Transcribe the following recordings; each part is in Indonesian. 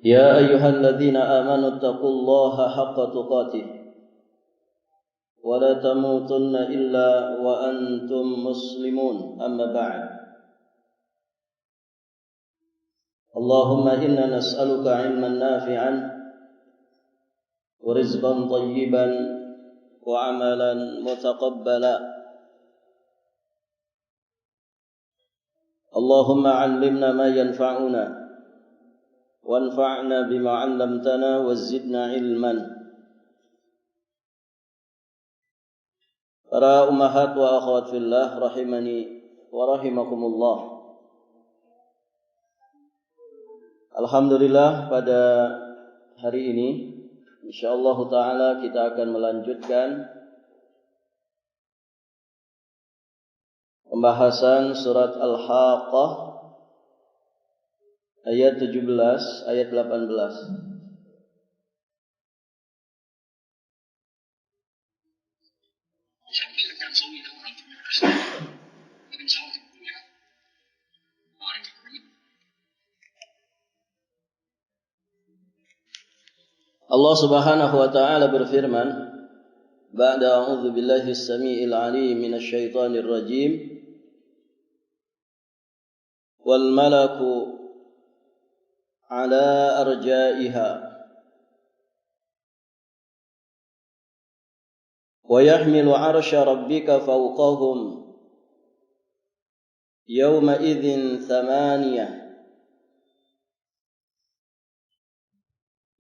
يا أيها الذين آمنوا اتقوا الله حق تقاته ولا تموتن إلا وأنتم مسلمون أما بعد اللهم إنا نسألك علما نافعا ورزقا طيبا وعملا متقبلا اللهم علمنا ما ينفعنا وانفعنا بما علمتنا وزدنا علما. Para ummahat wa akhwat fillah rahimani wa rahimakumullah. Alhamdulillah, pada hari ini insyaallah taala kita akan melanjutkan pembahasan surat Al-Haqqah ayat 17, ayat 18. Allah Subhanahu wa taala berfirman, ba'da a'udzu billahi as-sami'il 'alim minasy syaithanir rajim. Wal malaku ala arja'iha wa yahmilu 'arsya rabbika fawqahum yawma idzin thamaniyah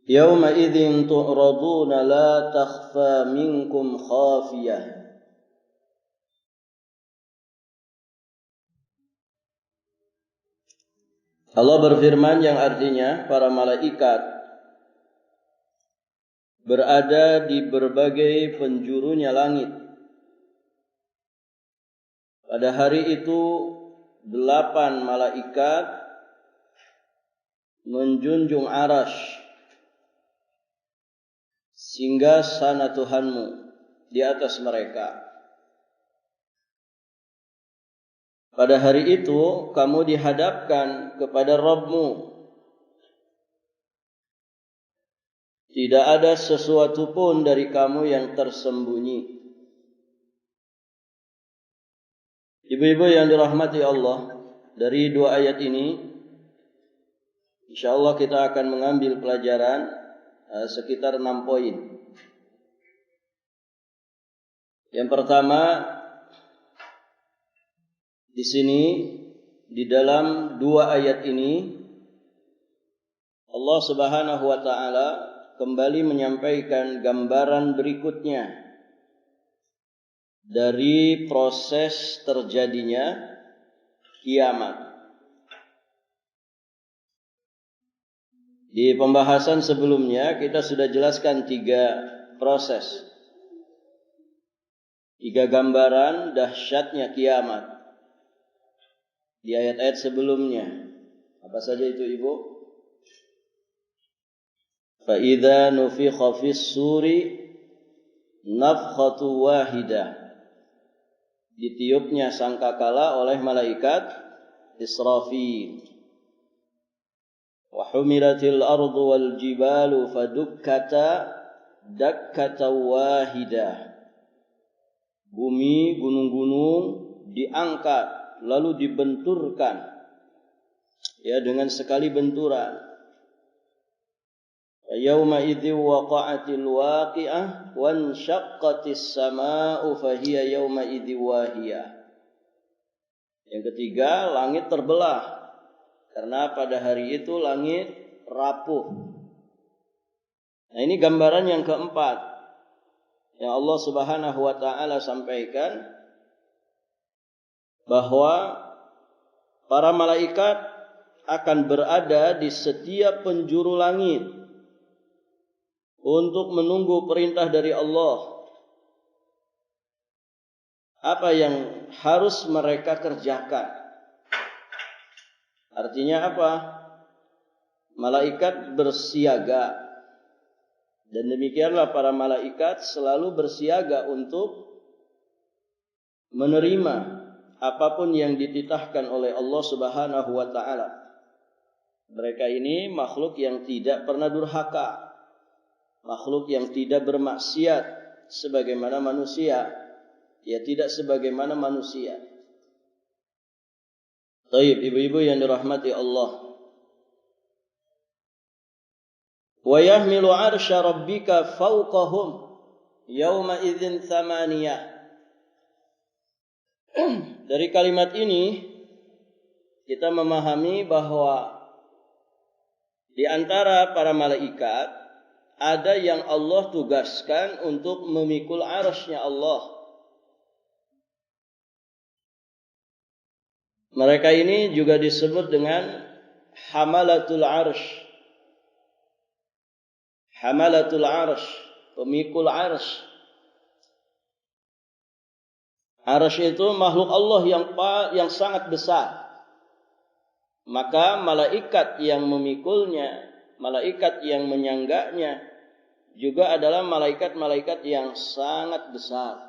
yawma idzin tu'raduna la takhfa minkum khafiyah. Allah berfirman yang artinya para malaikat berada di berbagai penjurunya langit. Pada hari itu 8 malaikat menjunjung arasy singgah sana Tuhanmu di atas mereka. Pada hari itu kamu dihadapkan kepada Rabb-Mu. Tidak ada sesuatu pun dari kamu yang tersembunyi. Ibu-ibu yang dirahmati Allah, dari 2 ayat ini insyaallah kita akan mengambil pelajaran sekitar 6 poin. Yang pertama, di sini di dalam 2 ayat ini Allah Subhanahu wa taala kembali menyampaikan gambaran berikutnya dari proses terjadinya kiamat. Di pembahasan sebelumnya kita sudah jelaskan 3 proses, 3 gambaran dahsyatnya kiamat di ayat-ayat sebelumnya. Apa saja itu, Ibu? Fa idza nufikha fis suri nafkhatu wahidah. Ditiupnya sangkakala oleh malaikat Israfil. Wa humilatil ardu wal jibalu fadukkata dakkata wahidah. Bumi, gunung-gunung diangkat lalu dibenturkan dengan sekali benturan. Yauma idzi waqa'atil waqi'ah wan syaqqatis samaa'u fahiya yauma idzi wahiyah. Yang ketiga, langit terbelah karena pada hari itu langit rapuh. Nah, ini gambaran yang keempat yang Allah Subhanahu wa taala sampaikan, bahwa para malaikat akan berada di setiap penjuru langit untuk menunggu perintah dari Allah. Apa yang harus mereka kerjakan? Artinya apa? Malaikat bersiaga. Dan demikianlah para malaikat selalu bersiaga untuk menerima apapun yang dititahkan oleh Allah Subhanahu wa taala. Mereka ini makhluk yang tidak pernah durhaka, makhluk yang tidak bermaksiat sebagaimana manusia, ya tidak sebagaimana manusia. Baik, ibu-ibu yang dirahmati Allah. Wa yahmilu 'arsya rabbika fawqahum yauma idzin tsamaniyah. Dari kalimat ini kita memahami bahwa di antara para malaikat ada yang Allah tugaskan untuk memikul arsy-Nya Allah. Mereka ini juga disebut dengan hamalatul arsy. Hamalatul arsy, pemikul arsy. Arsy itu makhluk Allah yang sangat besar. Maka malaikat yang memikulnya, malaikat yang menyangganya juga adalah malaikat-malaikat yang sangat besar.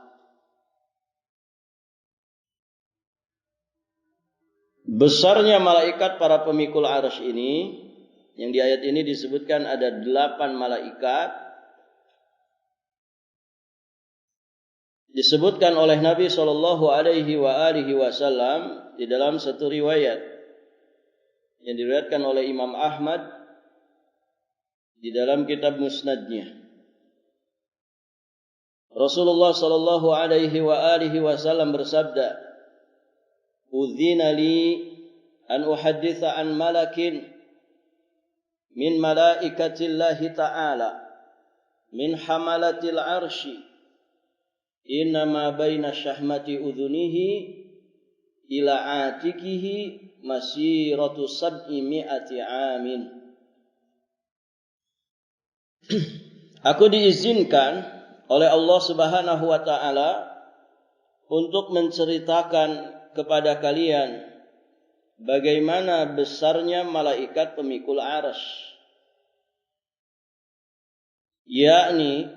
Besarnya malaikat para pemikul arsy ini, yang di ayat ini disebutkan ada 8 malaikat. Disebutkan oleh Nabi SAW di dalam satu riwayat yang diriwayatkan oleh Imam Ahmad di dalam kitab Musnadnya. Rasulullah SAW bersabda, "Udzina li an uhadditsa an malakin min malaikatillahi ta'ala min hamalatil arsy innama baina syahmati udhunihi ila atikihi masiratu sab'i mi'ati amin." Aku diizinkan oleh Allah Subhanahu wa taala untuk menceritakan kepada kalian bagaimana besarnya malaikat pemikul arsy, yakni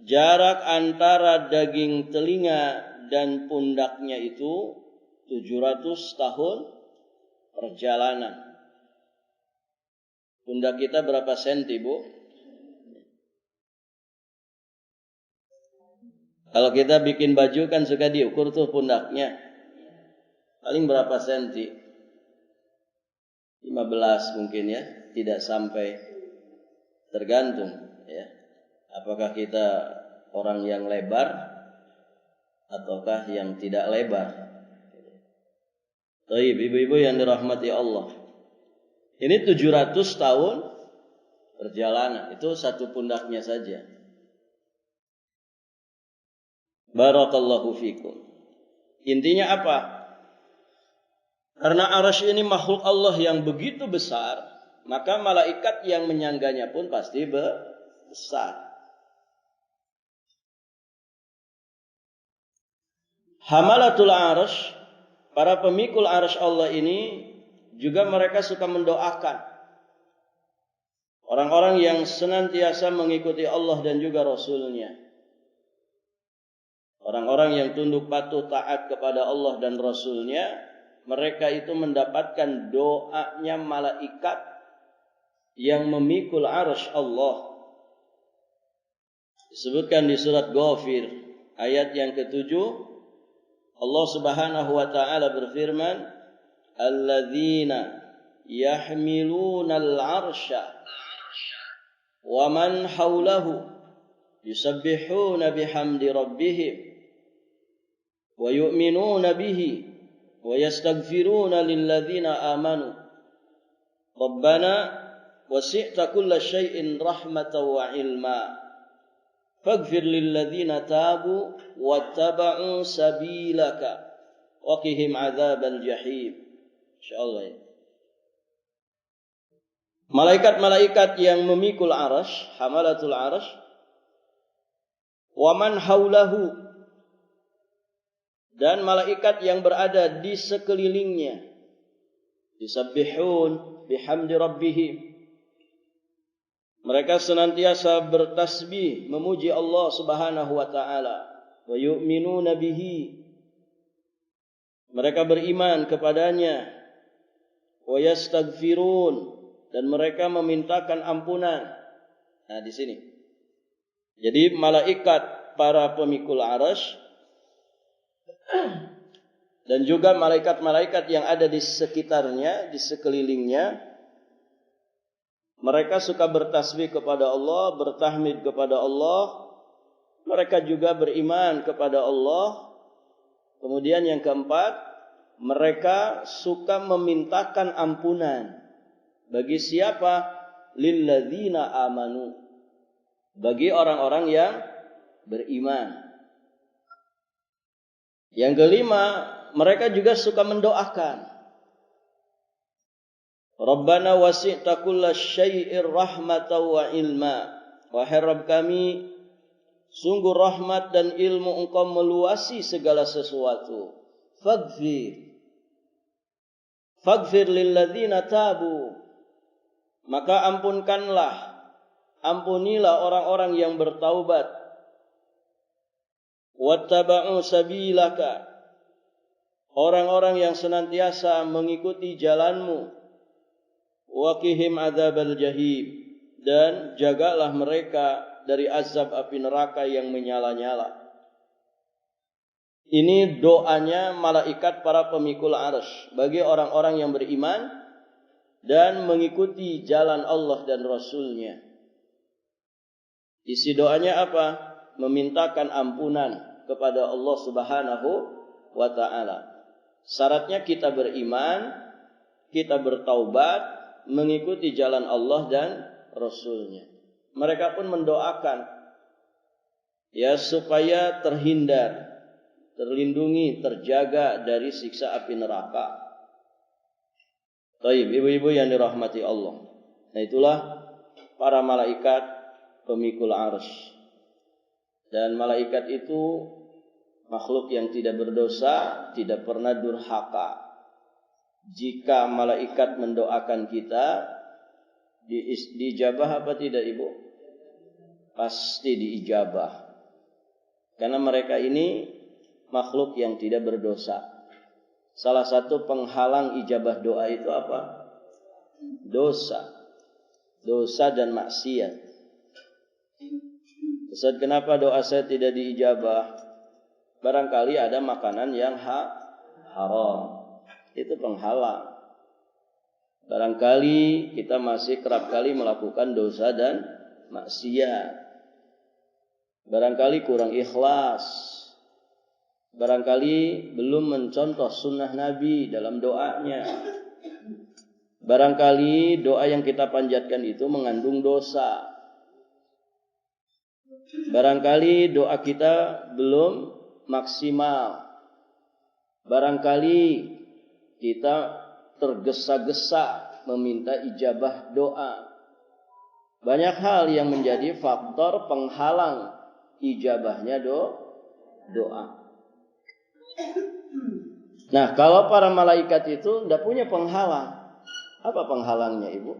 jarak antara daging telinga dan pundaknya itu 700 tahun perjalanan. Pundak kita berapa senti, Bu? Kalau kita bikin baju kan suka diukur tuh pundaknya. Paling berapa senti? 15 mungkin ya, tidak sampai, tergantung ya. Apakah kita orang yang lebar ataukah yang tidak lebar? Baik, ibu-ibu yang dirahmati Allah. Ini 700 tahun perjalanan, itu satu pundaknya saja. Barakallahu fikum. Intinya apa? Karena arsy ini makhluk Allah yang begitu besar, maka malaikat yang menyangganya pun pasti besar. Hamalatul arsy, para pemikul arsy Allah ini juga mereka suka mendoakan orang-orang yang senantiasa mengikuti Allah dan juga Rasul-Nya. Orang-orang yang tunduk patuh taat kepada Allah dan Rasul-Nya, mereka itu mendapatkan doanya malaikat yang memikul arsy Allah. Disebutkan di surat Ghafir ayat yang ke-7, Allah Subhanahu wa taala berfirman, "Alladzina yahmiluna al-'arsya wa man hawlahu yusabbihuna bihamdi rabbihim wa yu'minuna bihi wa yastaghfiruna lilladzina amanu Rabbana wasi'ta kulla syai'in rahmatan wa ilma faghfir lilladzina tabu wattaba'u sabilaka wa qihim adzabal jahim." Insyaallah ya. Malaikat-malaikat yang memikul arsy, hamalatul arsy, wa man haulahu, dan malaikat yang berada di sekelilingnya, yusabbihun bihamdi rabbihim, mereka senantiasa bertasbih memuji Allah Subhanahu wa taala, wa yu'minuna bihi, mereka beriman kepadanya, wa yastaghfirun, dan mereka memintakan ampunan. Nah, di sini. Jadi malaikat para pemikul arsy dan juga malaikat-malaikat yang ada di sekitarnya, di sekelilingnya, mereka suka bertasbih kepada Allah, bertahmid kepada Allah. Mereka juga beriman kepada Allah. Kemudian yang keempat, mereka suka memintakan ampunan. Bagi siapa? Lilladzina amanu. Bagi orang-orang yang beriman. Yang kelima, mereka juga suka mendoakan. Rabbana wasi'ta kulla syai'ir rahmatan wa ilma. Wahai Rabb kami, sungguh rahmat dan ilmu Engkau meluasi segala sesuatu. Faghfir lilladzina tabu. Maka ampunilah orang-orang yang bertaubat. Wattaba'u sabilaka. Orang-orang yang senantiasa mengikuti jalanmu. Waqihim adzabal jahim. Dan jagalah mereka dari azab api neraka yang menyala-nyala. Ini doanya malaikat para pemikul arsy bagi orang-orang yang beriman dan mengikuti jalan Allah dan Rasul-Nya. Isi doanya apa? Memintakan ampunan kepada Allah Subhanahu wa ta'ala. Syaratnya kita beriman, kita bertaubat, mengikuti jalan Allah dan Rasul-Nya. Mereka pun mendoakan ya supaya terhindar, terlindungi, terjaga dari siksa api neraka. Baik, ibu-ibu yang dirahmati Allah. Nah, itulah para malaikat pemikul arsy. Dan malaikat itu makhluk yang tidak berdosa, tidak pernah durhaka. Jika malaikat mendoakan kita, diijabah apa tidak, Ibu? Pasti diijabah. Karena mereka ini makhluk yang tidak berdosa. Salah satu penghalang ijabah doa itu apa? Dosa. Dosa dan maksiat. Ustaz, kenapa doa saya tidak diijabah? Barangkali ada makanan yang haram. Itu penghalang. Barangkali kita masih kerap kali melakukan dosa dan maksiat. Barangkali kurang ikhlas. Barangkali belum mencontoh sunnah Nabi dalam doanya. Barangkali doa yang kita panjatkan itu mengandung dosa. Barangkali doa kita belum maksimal. Barangkali kita tergesa-gesa meminta ijabah doa. Banyak hal yang menjadi faktor penghalang ijabahnya doa. Nah, kalau para malaikat itu tidak punya penghalang. Apa penghalangnya, Ibu?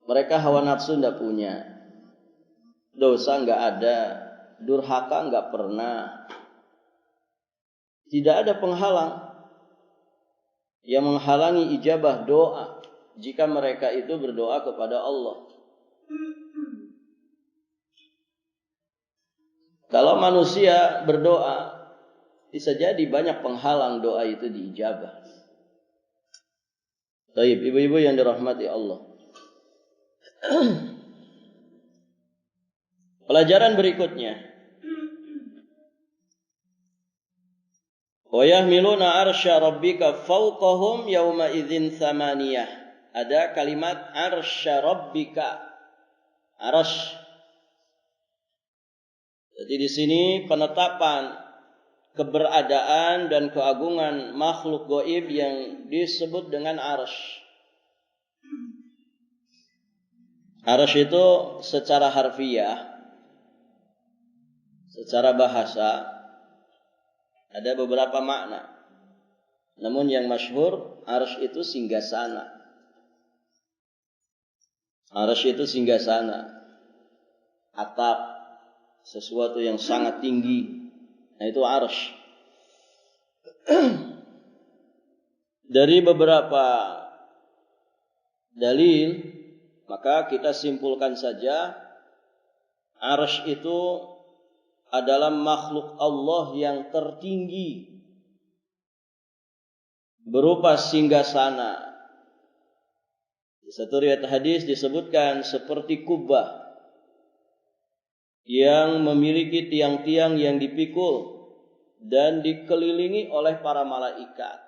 Mereka hawa nafsu tidak punya. Dosa nggak ada. Durhaka nggak pernah. Tidak ada penghalang yang menghalangi ijabah doa jika mereka itu berdoa kepada Allah. Kalau manusia berdoa, bisa jadi banyak penghalang doa itu diijabah. Baik, ibu-ibu yang dirahmati Allah. Pelajaran berikutnya. Wa yahmiluna arsya rabbika fawqahum yawma idzin tsamaniyah. Ada kalimat arsya rabbika. Arsy. Jadi di sini penetapan keberadaan dan keagungan makhluk gaib yang disebut dengan arsy. Arsy itu secara harfiah, secara bahasa ada beberapa makna. Namun yang masyhur, arsy itu singgasana. Arsy itu singgasana. Atap, sesuatu yang sangat tinggi. Nah, itu arsy. Dari beberapa dalil, maka kita simpulkan saja arsy itu adalah makhluk Allah yang tertinggi berupa singgasana. Di satu riwayat hadis disebutkan seperti kubah yang memiliki tiang-tiang yang dipikul dan dikelilingi oleh para malaikat.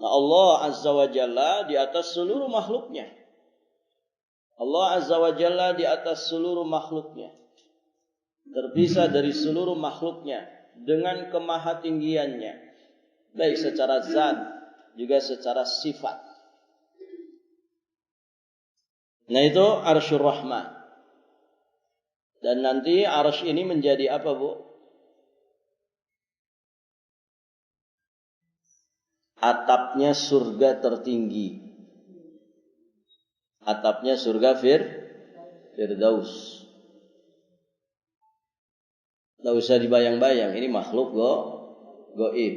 Nah, Allah Azza wa Jalla di atas seluruh makhluknya. Allah Azza wa Jalla di atas seluruh makhluknya. Terpisah dari seluruh makhluknya dengan kemahatinggiannya. Baik secara zat juga secara sifat. Nah, itu Arsyur Rahman. Dan nanti arsy ini menjadi apa, Bu? Atapnya surga tertinggi. Atapnya surga Firdaus. Tidak usah dibayang-bayang, ini makhluk goib.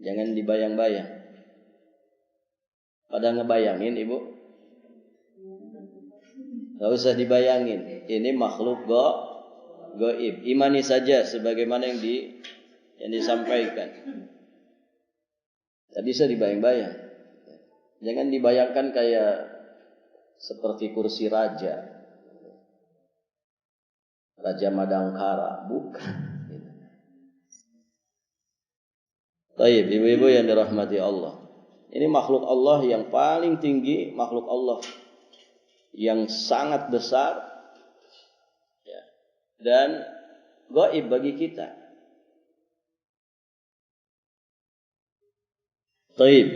Jangan dibayang-bayang. Pada ngebayangin, Ibu? Tidak usah dibayangin, ini makhluk goib. Imani saja sebagaimana yang disampaikan. Tidak bisa dibayang-bayang. Jangan dibayangkan kayak seperti kursi raja Madangkara, bukan. Baik, ibu-ibu yang dirahmati Allah. Ini makhluk Allah yang paling tinggi, makhluk Allah yang sangat besar, ya, dan gaib bagi kita. Baik.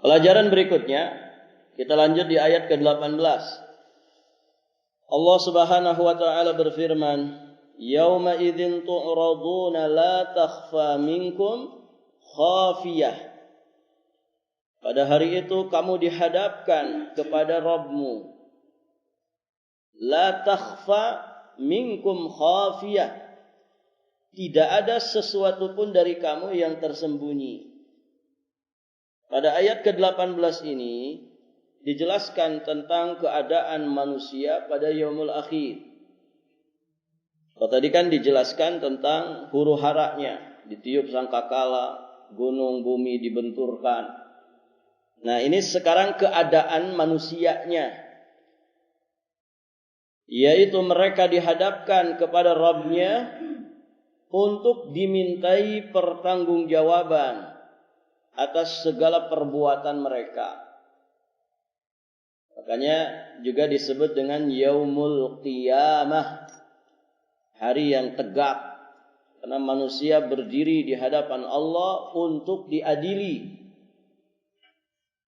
Pelajaran berikutnya, kita lanjut di ayat ke-18. Allah Subhanahu wa taala berfirman, "Yauma idzin tu'raduna la takhfa minkum khafiyah." Pada hari itu kamu dihadapkan kepada Rabbmu. La takhfa minkum khafiyah. Tidak ada sesuatu pun dari kamu yang tersembunyi. Pada ayat ke-18 ini dijelaskan tentang keadaan manusia pada yaumul akhir. Kalau tadi kan dijelaskan tentang huru haranya, ditiup sangkakala, gunung bumi dibenturkan. Nah, ini sekarang keadaan manusianya, yaitu mereka dihadapkan kepada Rabb-nya untuk dimintai pertanggungjawaban atas segala perbuatan mereka. Makanya juga disebut dengan Yaumul Qiyamah, hari yang tegak, karena manusia berdiri di hadapan Allah untuk diadili,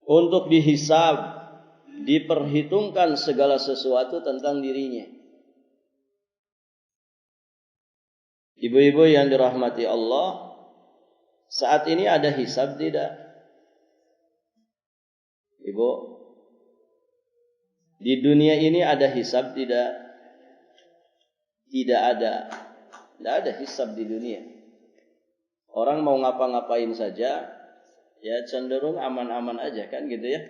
untuk dihisab, diperhitungkan segala sesuatu tentang dirinya. Ibu-ibu yang dirahmati Allah, saat ini ada hisab tidak? Ibu, di dunia ini ada hisab tidak? Tidak ada. Tidak ada hisab di dunia. Orang mau ngapa-ngapain saja, ya cenderung aman-aman aja kan gitu ya.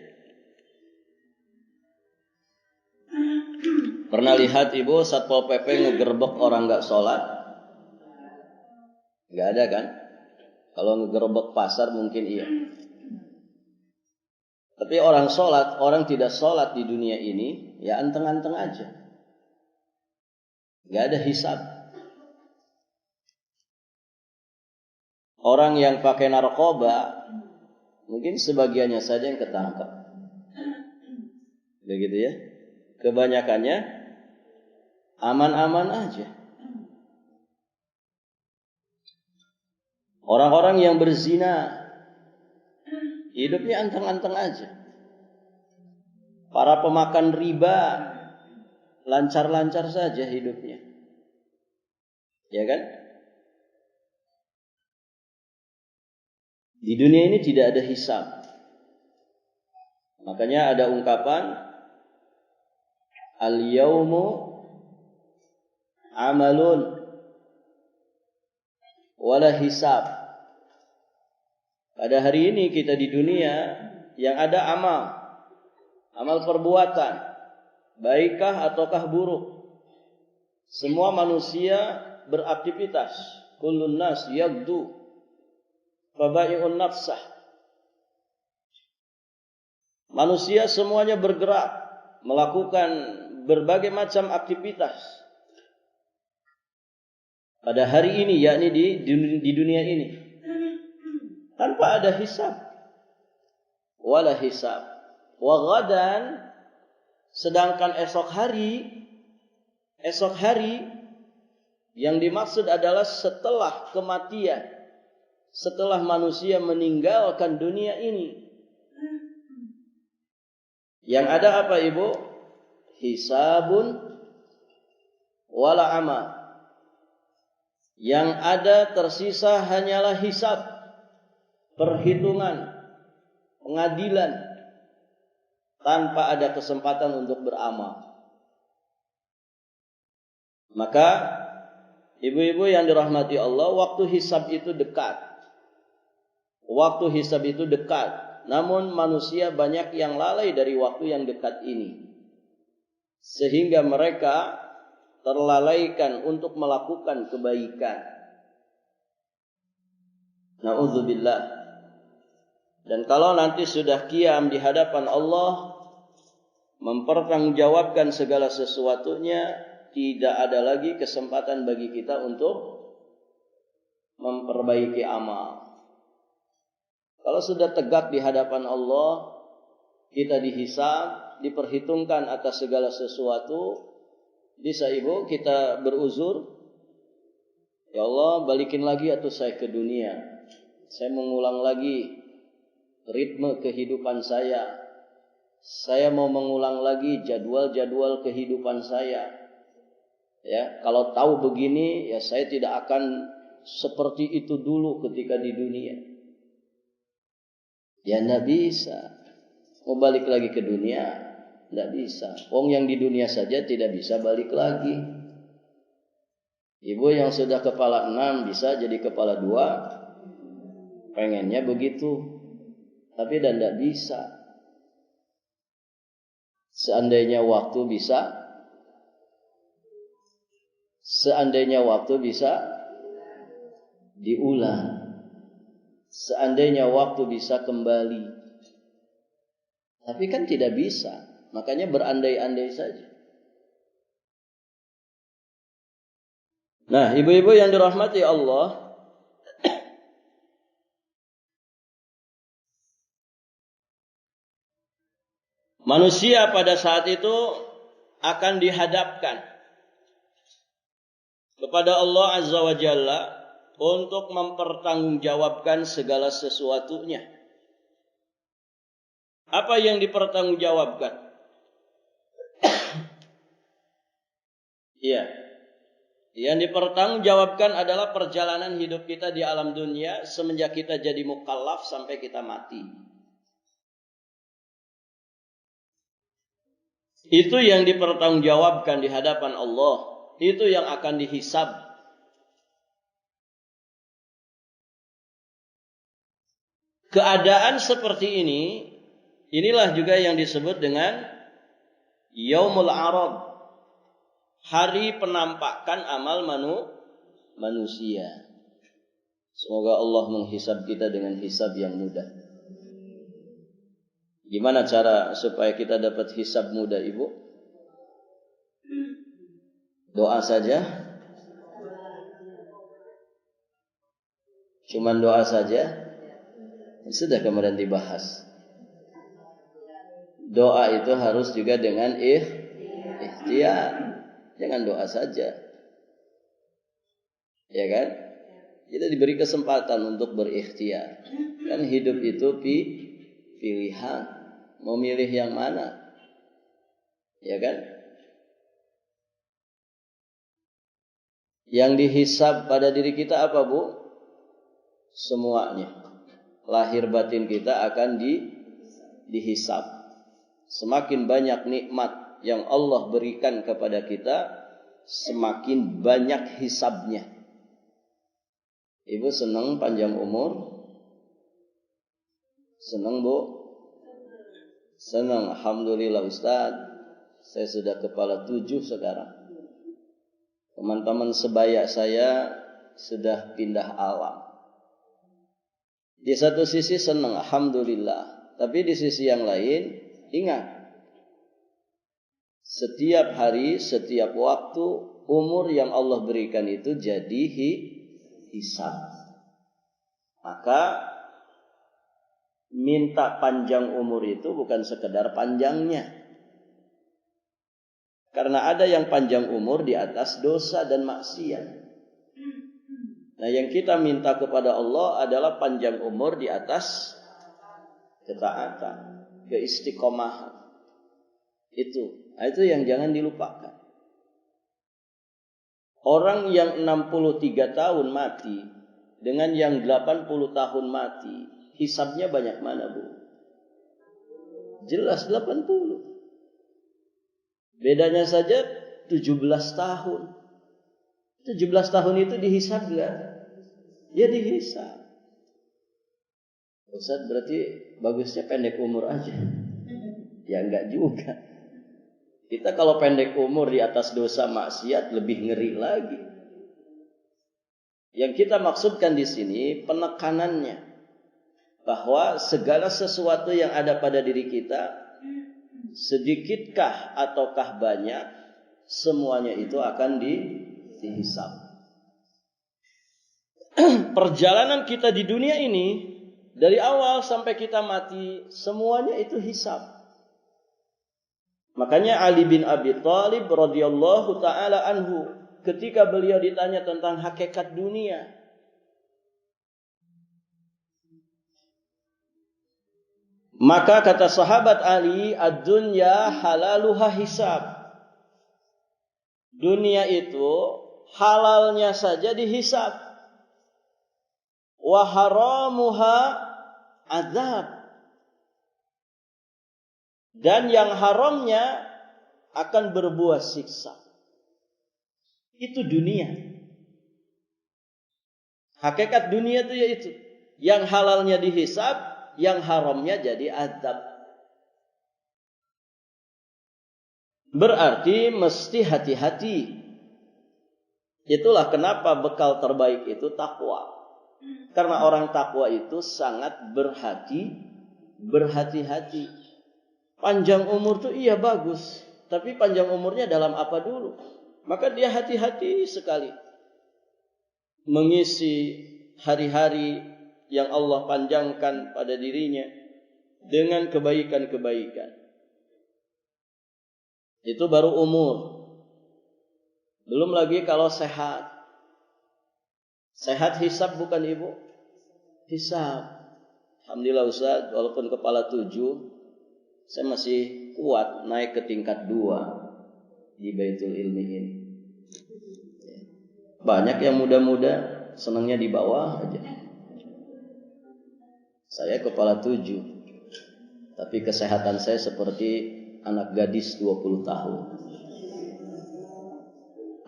Pernah lihat Ibu Satpol PP ngegerbek orang gak sholat? Gak ada kan? Kalau ngegerbek pasar mungkin iya. Tapi orang sholat, orang tidak sholat di dunia ini, ya anteng-anteng aja. Gak ada hisab. Orang yang pakai narkoba, mungkin sebagiannya saja yang ketangkep. Begitu ya. Kebanyakannya aman-aman aja. Orang-orang yang berzina, hidupnya anteng-anteng aja. Para pemakan riba, lancar-lancar saja hidupnya. Ya kan? Di dunia ini tidak ada hisab. Makanya ada ungkapan al-yawmu amalun wala hisab. Pada hari ini kita di dunia yang ada amal perbuatan, baikkah ataukah buruk. Semua manusia beraktivitas. Kullun nas yagdu fabai'un nafsah. Manusia semuanya bergerak melakukan berbagai macam aktivitas pada hari ini, yakni di dunia ini, tanpa ada hisab wala hisab. Wa ghadan, sedangkan esok hari yang dimaksud adalah setelah kematian, setelah manusia meninggalkan dunia ini. Yang ada apa Ibu? Hisabun wala amal. Yang ada tersisa hanyalah hisab, perhitungan, pengadilan, tanpa ada kesempatan untuk beramal. Maka ibu-ibu yang dirahmati Allah, waktu hisab itu dekat. Waktu hisab itu dekat. Namun manusia banyak yang lalai dari waktu yang dekat ini, sehingga mereka terlalaikan untuk melakukan kebaikan. Na'udzubillah. Dan kalau nanti sudah qiyam di hadapan Allah, mempertanggungjawabkan segala sesuatunya, tidak ada lagi kesempatan bagi kita untuk memperbaiki amal. Kalau sudah tegak di hadapan Allah, kita dihisab, diperhitungkan atas segala sesuatu, bisa Ibu kita beruzur, ya Allah balikin lagi atau saya ke dunia. Saya mengulang lagi ritme kehidupan saya. Saya mau mengulang lagi jadwal-jadwal kehidupan saya. Ya, kalau tahu begini, ya saya tidak akan seperti itu dulu ketika di dunia. Ya enggak bisa. Mau balik lagi ke dunia, enggak bisa. Wong yang di dunia saja tidak bisa balik lagi. Ibu yang sudah kepala 6 bisa jadi kepala 2. Pengennya begitu. Tapi dan enggak bisa. Seandainya waktu bisa diulang. Seandainya waktu bisa kembali. Tapi kan tidak bisa. Makanya berandai-andai saja. Nah, ibu-ibu yang dirahmati Allah, manusia pada saat itu akan dihadapkan kepada Allah Azza wa Jalla untuk mempertanggungjawabkan segala sesuatunya. Apa yang dipertanggungjawabkan? Iya. Yang dipertanggungjawabkan adalah perjalanan hidup kita di alam dunia semenjak kita jadi mukallaf sampai kita mati. Itu yang dipertanggungjawabkan di hadapan Allah. Itu yang akan dihisab. Keadaan seperti ini, inilah juga yang disebut dengan Yaumul Arad, hari penampakan amal manusia. Semoga Allah menghisab kita dengan hisab yang mudah. Gimana cara supaya kita dapat hisab mudah, Ibu? Doa saja? Cuman doa saja? Sudah kemarin dibahas. Doa itu harus juga dengan ikhtiar. Jangan doa saja. Ya kan? Kita diberi kesempatan untuk berikhtiar. Kan hidup itu pilihan. Mau milih yang mana? Ya kan? Yang dihisab pada diri kita apa, Bu? Semuanya. Lahir batin kita akan dihisab. Semakin banyak nikmat yang Allah berikan kepada kita, semakin banyak hisabnya. Ibu senang panjang umur? Senang Bu? Senang. Alhamdulillah Ustaz. Saya sudah kepala 7 sekarang. Teman-teman sebaya saya sudah pindah alam. Di satu sisi senang, alhamdulillah. Tapi di sisi yang lain, ingat. Setiap hari, setiap waktu, umur yang Allah berikan itu jadi hisab. Maka minta panjang umur itu bukan sekedar panjangnya. Karena ada yang panjang umur di atas dosa dan maksiat. Nah, yang kita minta kepada Allah adalah panjang umur di atas ketaatan, keistiqomahan. Itu yang jangan dilupakan. Orang yang 63 tahun mati dengan yang 80 tahun mati, hisabnya banyak mana, Bu? Jelas 80. Bedanya saja 17 tahun. 17 tahun itu dihisab enggak? Ya dihisab. Ustaz, berarti bagusnya pendek umur aja. Ya enggak juga. Kita kalau pendek umur di atas dosa maksiat lebih ngeri lagi. Yang kita maksudkan di sini penekanannya bahwa segala sesuatu yang ada pada diri kita, sedikitkah ataukah banyak, semuanya itu akan dihisab. Perjalanan kita di dunia ini dari awal sampai kita mati, semuanya itu hisab. Makanya Ali bin Abi Thalib radhiyallahu taala anhu, ketika beliau ditanya tentang hakikat dunia, maka kata sahabat Ali, ad-dunya halaluha hisab. Dunia itu halalnya saja dihisab. Wa haramuha azab. Dan yang haramnya akan berbuah siksa. Itu dunia. Hakikat dunia itu yaitu yang halalnya dihisab, yang haramnya jadi azab. Berarti mesti hati-hati. Itulah kenapa bekal terbaik itu takwa. Karena orang takwa itu sangat berhati-hati. Panjang umur tuh iya bagus, tapi panjang umurnya dalam apa dulu? Maka dia hati-hati sekali mengisi hari-hari yang Allah panjangkan pada dirinya dengan kebaikan-kebaikan. Itu baru umur. Belum lagi kalau sehat. Sehat hisab bukan Ibu? Hisab. Alhamdulillah Ustaz, walaupun kepala 7, saya masih kuat naik ke tingkat 2 di Baitul Ilmi ini. Banyak yang muda-muda senangnya di bawah aja. Saya kepala 7, tapi kesehatan saya seperti anak gadis 20 tahun.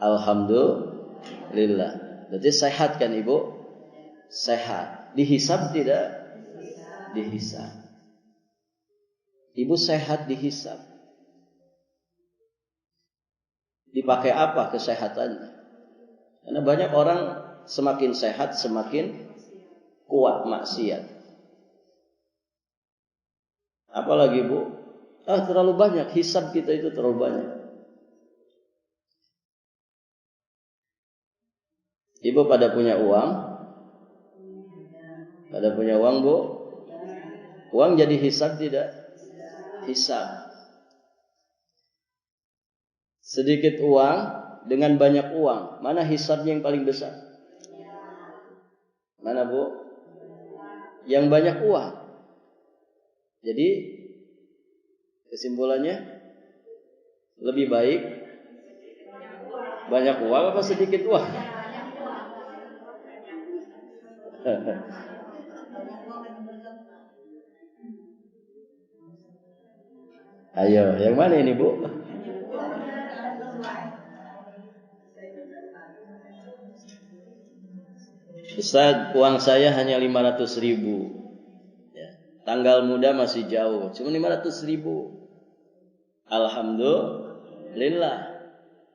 Alhamdulillah. Berarti sehat kan Ibu? Sehat. Dihisab tidak? Dihisab. Ibu sehat dihisab. Dipakai apa kesehatannya? Karena banyak orang semakin sehat semakin kuat maksiat. Apalagi Bu? Terlalu banyak. Hisab kita itu terlalu banyak. Ibu pada punya uang? Pada punya uang Bu? Uang jadi hisab tidak? Hisab. Sedikit uang dengan banyak uang, mana hisabnya yang paling besar? Mana Bu? Yang banyak uang. Jadi kesimpulannya lebih baik banyak uang apa sedikit uang? Ayo, yang mana ini Bu? Ustaz, uang saya hanya 500.000. Ya. tanggal muda masih jauh, cuma 500.000. Alhamdulillah.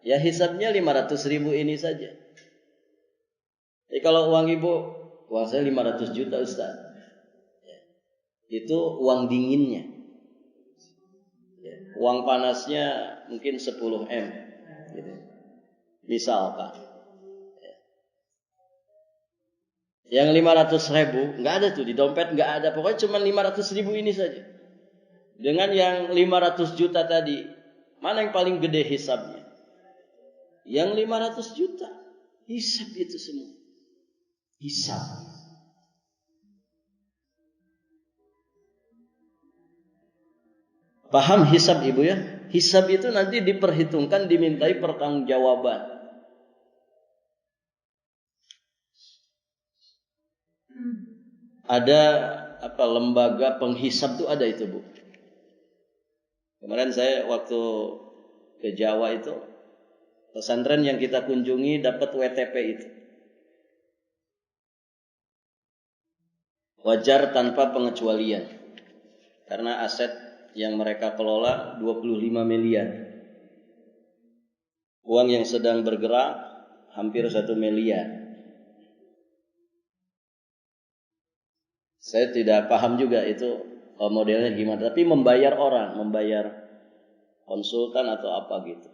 Ya hisabnya 500.000 ini saja. Jadi kalau uang ibu, uang saya 500 juta Ustaz. Itu uang dinginnya. Uang panasnya mungkin 10 M. Gitu. Misalkan. Yang 500.000 nggak ada tuh di dompet, nggak ada. Pokoknya cuma 500.000 ini saja. Dengan yang 500 juta tadi, mana yang paling gede hisabnya? Yang 500 juta. Hisab itu semua. Hisab. Paham hisab ibu ya? Hisab itu nanti diperhitungkan, dimintai pertanggungjawaban. Ada lembaga penghisab tuh ada itu bu. Kemarin saya waktu ke Jawa itu, pesantren yang kita kunjungi dapat WTP itu. Wajar tanpa pengecualian. Karena aset yang mereka kelola 25 miliar. Uang yang sedang bergerak hampir 1 miliar. Saya tidak paham juga itu modelnya gimana. Tapi membayar orang, membayar konsultan atau apa gitu.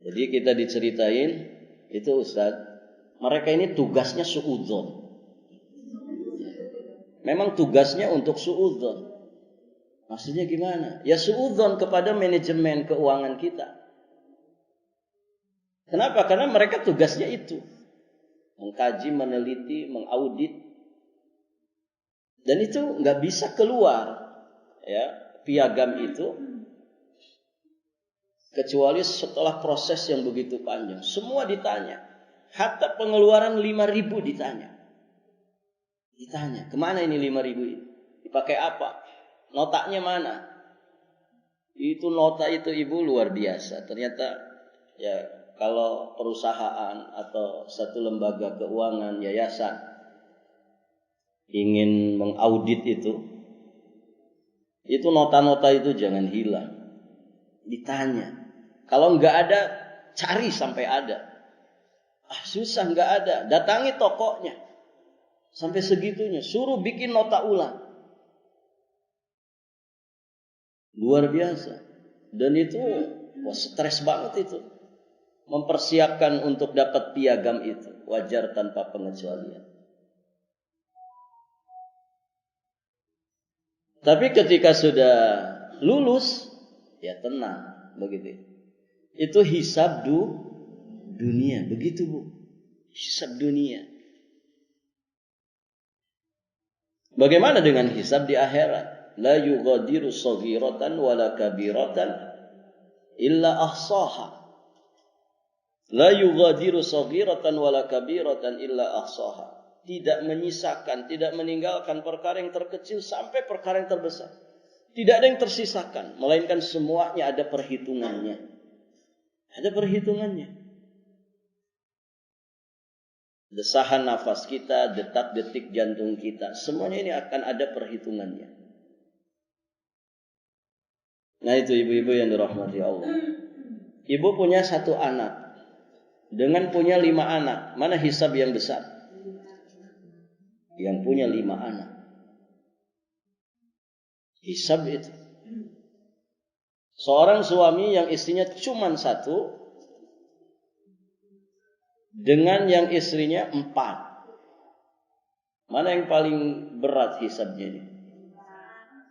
Jadi kita diceritain, itu Ustaz, mereka ini tugasnya suudzon. Memang tugasnya untuk suudzon. Maksudnya gimana? Ya suudzon kepada manajemen keuangan kita. Kenapa? Karena mereka tugasnya itu. Mengkaji, meneliti, mengaudit. Dan itu nggak bisa keluar. Ya, piagam itu. Kecuali setelah proses yang begitu panjang. Semua ditanya. Hatta pengeluaran 5.000 ditanya. Ditanya, kemana ini 5.000 ini? Dipakai apa? Notanya mana? Itu nota itu ibu luar biasa. Ternyata ya kalau perusahaan atau satu lembaga keuangan, yayasan ingin mengaudit itu nota-nota itu jangan hilang. Ditanya. Kalau nggak ada, cari sampai ada. Susah nggak ada. Datangi tokonya. Sampai segitunya. Suruh bikin nota ulang. Luar biasa. Dan itu stres banget itu. Mempersiapkan untuk dapat piagam itu. Wajar tanpa pengecualian. Tapi ketika sudah lulus, ya tenang. Begitu. Itu hisab dunia. Begitu bu. Hisab dunia. Bagaimana dengan hisab di akhirat? La yughadiru saghiratan wala kabiratan illa ahsaha. La yughadiru saghiratan wala kabiratan illa ahsaha. Tidak menyisakan, tidak meninggalkan perkara yang terkecil sampai perkara yang terbesar. Tidak ada yang tersisakan, melainkan semuanya ada perhitungannya. Ada perhitungannya. Desahan nafas kita, detak-detik jantung kita, semuanya ini akan ada perhitungannya. Nah itu ibu-ibu yang dirahmati Allah. Ibu punya 1 anak, dengan punya 5 anak, mana hisab yang besar? Yang punya 5 anak. Hisab itu. Seorang suami yang istrinya cuma 1, dengan yang istrinya 4. Mana yang paling berat hisabnya ini?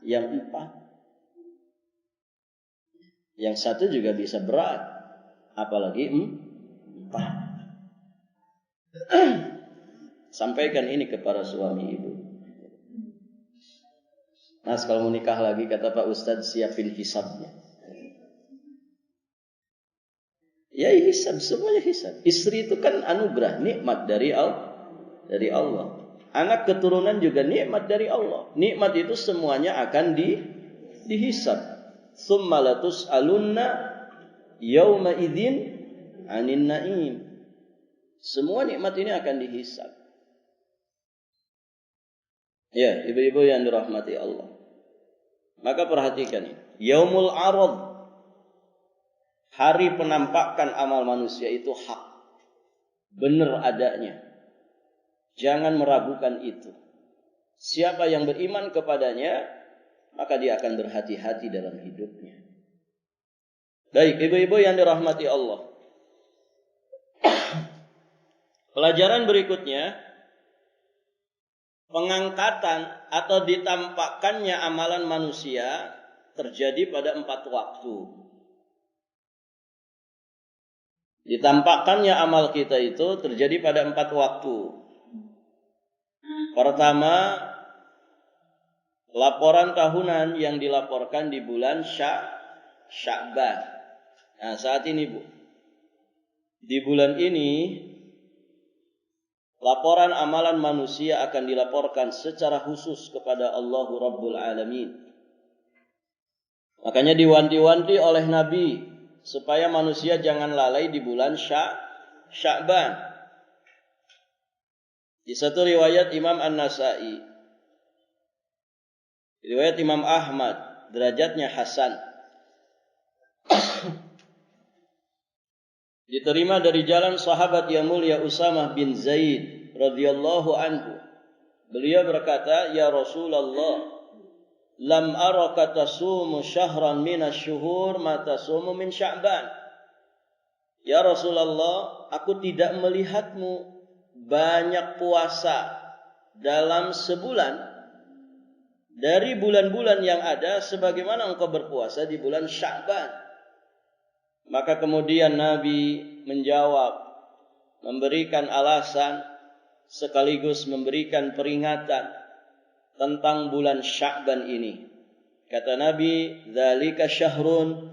Yang 4. Yang 1 juga bisa berat. Apalagi 4. Sampaikan ini kepada suami ibu. Mas kalau mau nikah lagi kata Pak Ustadz siapin hisabnya. Ya hisab, semuanya hisab. Istri itu kan anugerah, nikmat dari Allah. Anak keturunan juga nikmat dari Allah. Nikmat itu semuanya akan dihisab. Tsumma latus'alunna yauma idzin 'anin na'im. Semua nikmat ini akan dihisab. Ya, ibu-ibu yang dirahmati Allah. Maka perhatikan ini. Yaumul arad. Hari penampakan amal manusia itu hak. Benar adanya. Jangan meragukan itu. Siapa yang beriman kepadanya, maka dia akan berhati-hati dalam hidupnya. Baik, ibu-ibu yang dirahmati Allah. Pelajaran berikutnya, pengangkatan atau ditampakkannya amalan manusia terjadi pada 4 waktu. Ditampakkannya amal kita itu terjadi pada 4 waktu. Pertama, laporan tahunan yang dilaporkan di bulan Sya'ban. Nah, saat ini Bu, di bulan ini laporan amalan manusia akan dilaporkan secara khusus kepada Allah Rabbul Alamin. Makanya diwanti-wanti oleh Nabi supaya manusia jangan lalai di bulan Sya'ban. Di satu riwayat Imam An-Nasa'i, riwayat Imam Ahmad, derajatnya hasan. Diterima dari jalan sahabat yang mulia Usamah bin Zaid radhiyallahu anhu. Beliau berkata, "Ya Rasulullah, lam araka tasumu syahran minasy-syuhur ma tasumu min Sya'ban." Ya Rasulullah, aku tidak melihatmu banyak puasa dalam sebulan dari bulan-bulan yang ada sebagaimana engkau berpuasa di bulan Sya'ban. Maka kemudian Nabi menjawab, memberikan alasan sekaligus memberikan peringatan tentang bulan Sya'ban ini. Kata Nabi, "Dzalika syahrun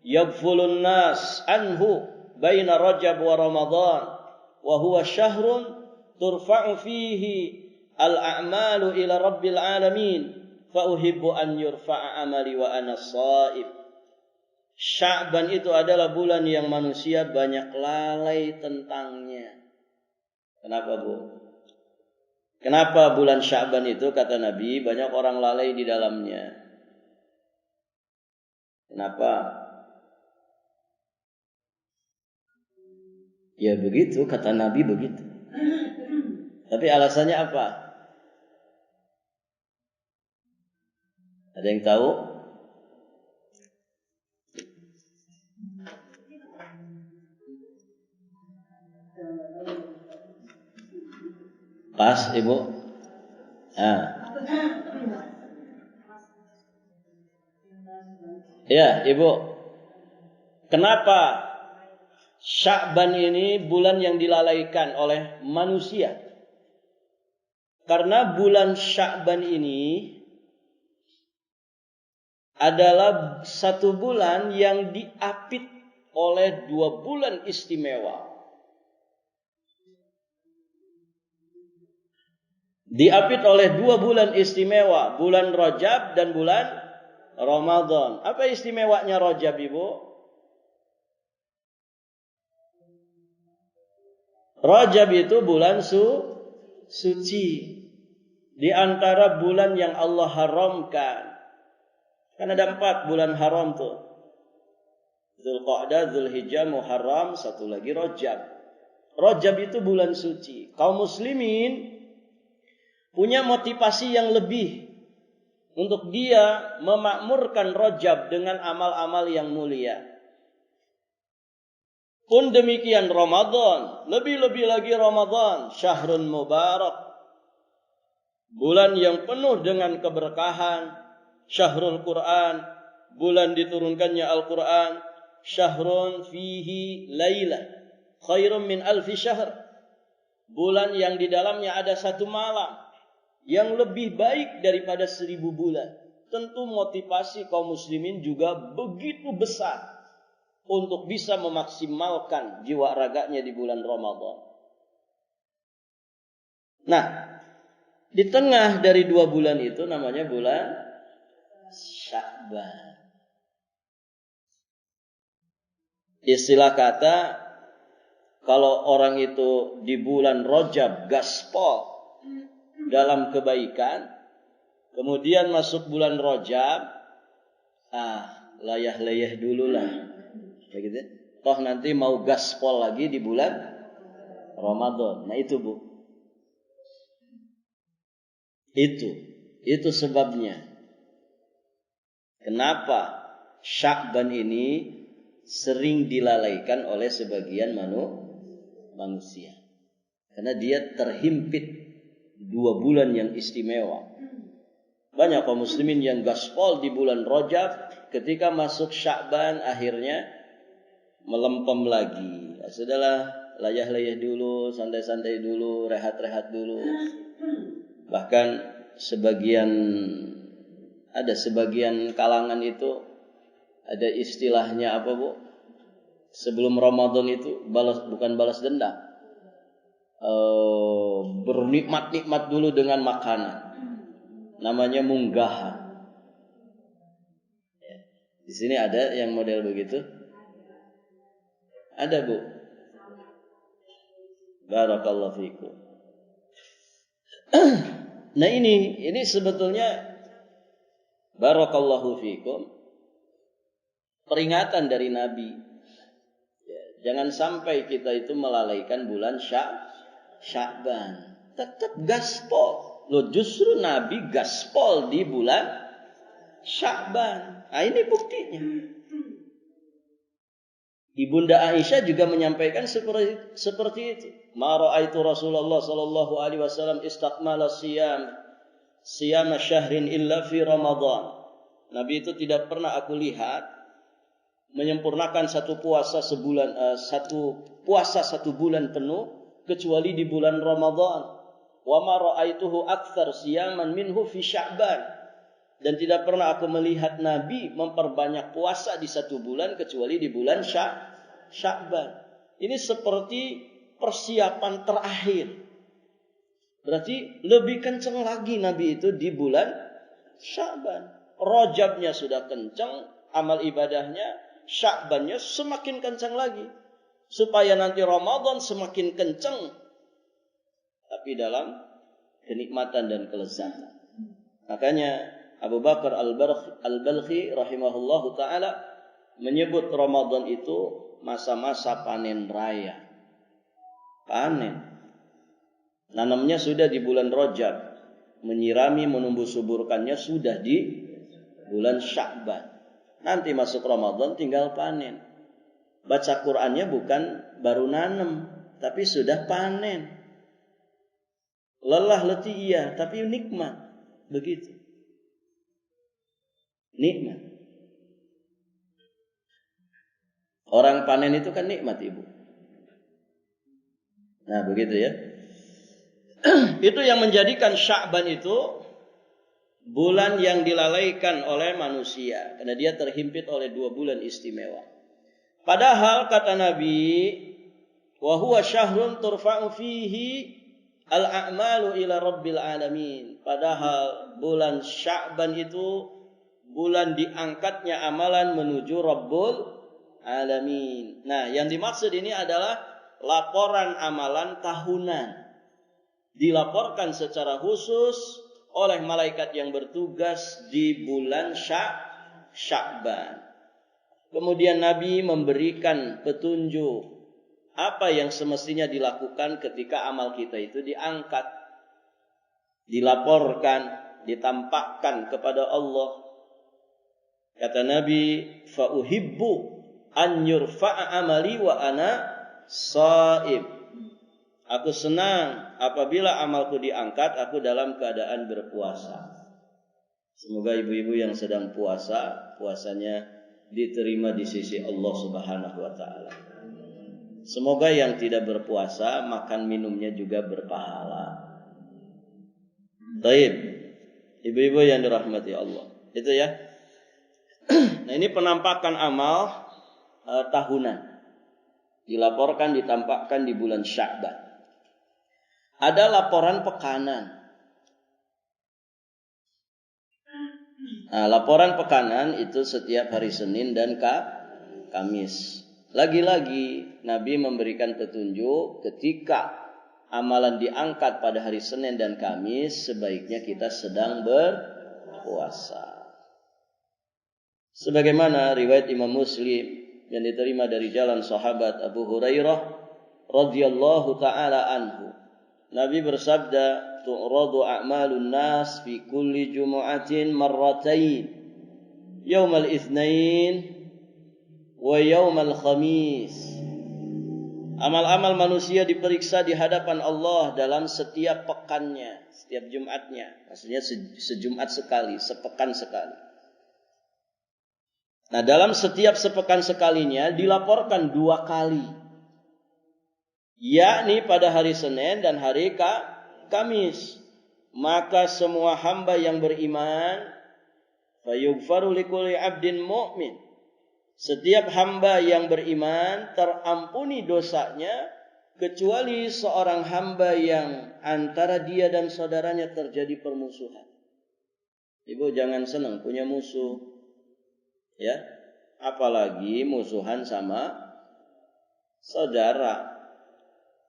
yaghfulun nas anhu baina Rajab wa Ramadan, wa huwa syahrun turfa'u fihi al-a'malu ila Rabbil alamin, fa uhibbu an yurfa'a amali wa ana sha'ib." Sya'ban itu adalah bulan yang manusia banyak lalai tentangnya. Kenapa Bu? Kenapa bulan Sya'ban itu kata Nabi banyak orang lalai di dalamnya? Kenapa? Ya begitu, kata Nabi begitu. Tapi alasannya apa? Ada yang tahu? Pas, Ibu? Nah. Ya, Ibu. Kenapa Sya'ban ini bulan yang dilalaikan oleh manusia? Karena bulan Sya'ban ini adalah satu bulan yang diapit oleh 2 bulan istimewa. Diapit oleh 2 bulan istimewa, bulan Rajab dan bulan Ramadan. Apa istimewanya Rajab, Ibu? Rajab itu bulan suci. Di antara bulan yang Allah haramkan. Kan ada 4 bulan haram tuh. Dzulqa'dah, Dzulhijjah, Muharram, satu lagi Rajab. Rajab itu bulan suci. Kaum muslimin punya motivasi yang lebih untuk dia memakmurkan Rajab dengan amal-amal yang mulia. Pun demikian Ramadan, lebih-lebih lagi Ramadan, syahrun mubarak. Bulan yang penuh dengan keberkahan, syahrul Quran, bulan diturunkannya Al-Quran, syahrun fihi lailah, khairum min alfi syahr. Bulan yang di dalamnya ada 1 malam yang lebih baik daripada 1000 bulan. Tentu motivasi kaum muslimin juga begitu besar untuk bisa memaksimalkan jiwa raganya di bulan Ramadan. Nah, di tengah dari 2 bulan itu namanya bulan Sya'ban. Istilah kata, kalau orang itu di bulan Rajab gaspol dalam kebaikan, Kemudian masuk bulan Rajab, layah-layah dulu lah. Begitu. Toh nanti mau gaspol lagi di bulan Ramadan. Nah itu Bu. Itu sebabnya. Kenapa Sya'ban ini sering dilalaikan oleh sebagian manusia. Karena dia terhimpit 2 bulan yang istimewa. Banyak kaum muslimin yang gaspol di bulan Rajab, ketika masuk Sya'ban akhirnya melempem lagi. Ya, sudahlah, layah-layah dulu, santai-santai dulu, rehat-rehat dulu. Bahkan ada sebagian kalangan itu ada istilahnya apa Bu? Sebelum Ramadan itu bukan balas dendam. Bernikmat-nikmat dulu dengan makanan. Namanya munggahan. Ya. Di sini ada yang model begitu? Ada Bu. Barakallahu fikum. Nah ini sebetulnya barakallahu fikum peringatan dari Nabi. Ya, jangan sampai kita itu melalaikan bulan Sya'ban. Tetap gaspol. Loh justru Nabi gaspol di bulan Sya'ban. Nah ini buktinya. Ibunda Aisyah juga menyampaikan seperti itu. Ma ra'aitu Rasulullah sallallahu alaihi wasallam istakmala siyam syahrin illa fi Ramadan. Nabi itu tidak pernah aku lihat menyempurnakan satu puasa satu bulan penuh kecuali di bulan Ramadan. Wa ma ra'aituhu aktsar siyaman minhu fi Sya'ban. Dan tidak pernah aku melihat Nabi memperbanyak puasa di satu bulan kecuali di bulan Sya'ban. Ini seperti persiapan terakhir. Berarti lebih kencang lagi Nabi itu di bulan Sya'ban. Rajabnya sudah kencang, amal ibadahnya, Sya'bannya semakin kencang lagi. Supaya nanti Ramadan semakin kencang. Tapi dalam kenikmatan dan kelezatan. Makanya Abu Bakar Al-Balkhi rahimahullahu ta'ala menyebut Ramadan itu masa-masa panen raya. Panen. Nanamnya sudah di bulan Rajab. Menyirami, menumbuh suburkannya sudah di bulan Sya'ban. Nanti masuk Ramadan tinggal panen. Baca Qur'annya bukan baru nanam, tapi sudah panen. Lelah letih iya, tapi nikmat. Begitu. Nikmat. Orang panen itu kan nikmat Ibu. Nah begitu ya. Itu yang menjadikan Sya'ban itu bulan yang dilalaikan oleh manusia. Karena dia terhimpit oleh 2 bulan istimewa. Padahal kata Nabi, wa huwa syahrun turfa'u fihi al-a'malu ila rabbil alamin. Padahal bulan Sya'ban itu bulan diangkatnya amalan menuju Rabbul Alamin. Nah, yang dimaksud ini adalah laporan amalan tahunan. Dilaporkan secara khusus oleh malaikat yang bertugas di bulan Sya'ban. Kemudian Nabi memberikan petunjuk apa yang semestinya dilakukan ketika amal kita itu diangkat. Dilaporkan, ditampakkan kepada Allah. Kata Nabi, fa uhibbu an yurfa'a amali wa ana shaim. Aku senang apabila amalku diangkat, aku dalam keadaan berpuasa. Semoga ibu-ibu yang sedang puasa, puasanya diterima di sisi Allah Subhanahu wa taala. Semoga yang tidak berpuasa, makan minumnya juga berpahala. Baik. Ibu-ibu yang dirahmati Allah. Itu ya. Nah ini penampakan amal tahunan. Dilaporkan, ditampakkan di bulan Sya'ban. Ada laporan pekanan. Nah, laporan pekanan itu setiap hari Senin dan Kamis. Lagi-lagi Nabi memberikan petunjuk ketika amalan diangkat pada hari Senin dan Kamis, sebaiknya kita sedang puasa. Sebagaimana riwayat Imam Muslim yang diterima dari jalan sahabat Abu Hurairah radhiyallahu taala anhu. Nabi bersabda, "Tu'radu a'malun nas fi kulli jumu'atin marratain, yaumal itsnain wa yaumal khamis." Amal-amal manusia diperiksa di hadapan Allah dalam setiap pekannya, setiap Jumatnya. Maksudnya sejumat sekali, sepekan sekali. Nah, dalam setiap sepekan sekalinya dilaporkan 2 kali. Yakni pada hari Senin dan hari Kamis. Maka semua hamba yang beriman, fayughfaru likulli 'abdin mu'min. Setiap hamba yang beriman terampuni dosanya kecuali seorang hamba yang antara dia dan saudaranya terjadi permusuhan. Ibu jangan senang punya musuh. Ya, apalagi musuhan sama saudara,